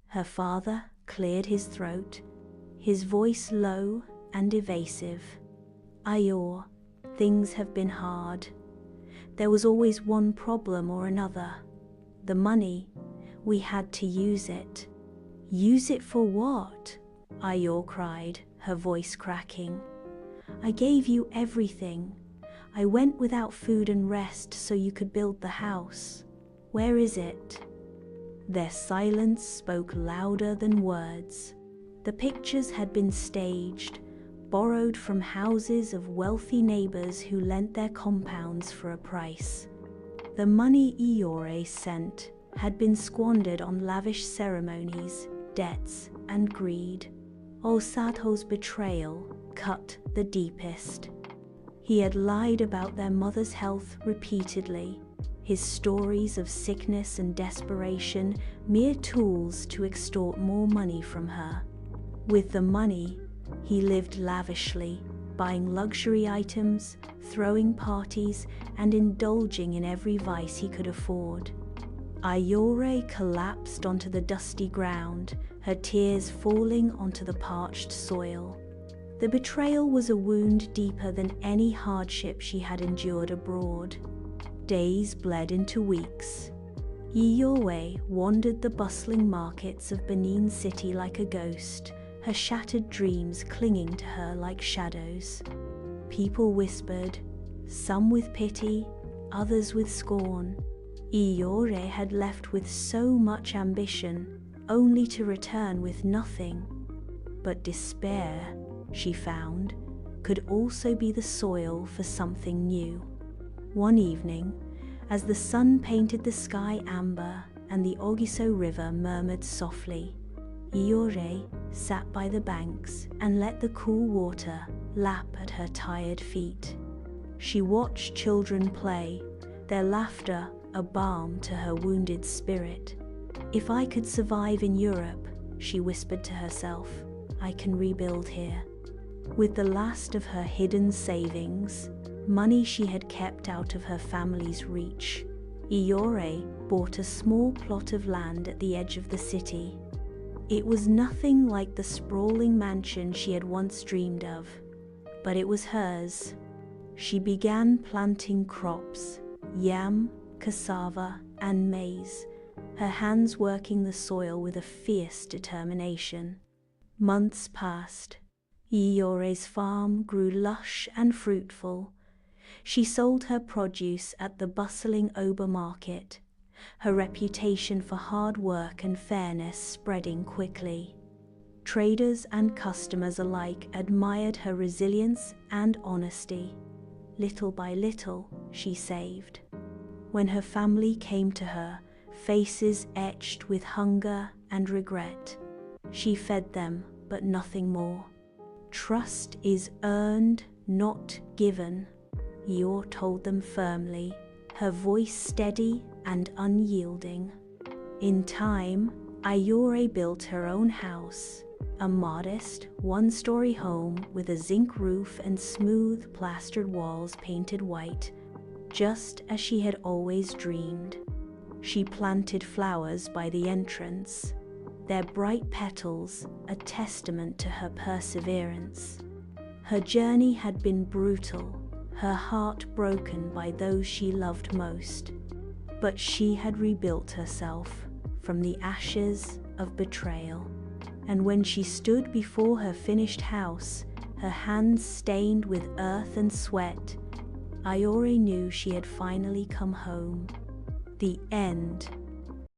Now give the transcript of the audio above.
Her father cleared his throat, his voice low and evasive. Iyore, things have been hard. There was always one problem or another. The money, we had to use it. Use it for what? Iyore cried, her voice cracking. I gave you everything. I went without food and rest so you could build the house. Where is it? Their silence spoke louder than words. The pictures had been staged, borrowed from houses of wealthy neighbors who lent their compounds for a price. The money Iyore sent had been squandered on lavish ceremonies, debts, and greed. Osato's betrayal cut the deepest. He had lied about their mother's health repeatedly, his stories of sickness and desperation mere tools to extort more money from her. With the money, he lived lavishly, buying luxury items, throwing parties, and indulging in every vice he could afford. Iyore collapsed onto the dusty ground, her tears falling onto the parched soil. The betrayal was a wound deeper than any hardship she had endured abroad. Days bled into weeks. Iyore wandered the bustling markets of Benin City like a ghost, her shattered dreams clinging to her like shadows. People whispered, some with pity, others with scorn. Iyore had left with so much ambition, only to return with nothing. But despair, she found, could also be the soil for something new. One evening, as the sun painted the sky amber and the Ogiso River murmured softly, Iyore sat by the banks and let the cool water lap at her tired feet. She watched children play, their laughter a balm to her wounded spirit. If I could survive in Europe, she whispered to herself, I can rebuild here. With the last of her hidden savings, money she had kept out of her family's reach, Iyore bought a small plot of land at the edge of the city. It was nothing like the sprawling mansion she had once dreamed of, but it was hers. She began planting crops, yam, cassava, and maize, her hands working the soil with a fierce determination. Months passed. Iyore's farm grew lush and fruitful. She sold her produce at the bustling Oba market, her reputation for hard work and fairness spreading quickly. Traders and customers alike admired her resilience and honesty. Little by little, she saved. When her family came to her, faces etched with hunger and regret, she fed them, but nothing more. Trust is earned, not given, Iyore told them firmly, her voice steady and unyielding. In time, Iyore built her own house, a modest, one-story home with a zinc roof and smooth, plastered walls painted white, just as she had always dreamed. She planted flowers by the entrance, their bright petals a testament to her perseverance. Her journey had been brutal, her heart broken by those she loved most, but she had rebuilt herself from the ashes of betrayal. And when she stood before her finished house, her hands stained with earth and sweat, Iyore knew she had finally come home. The end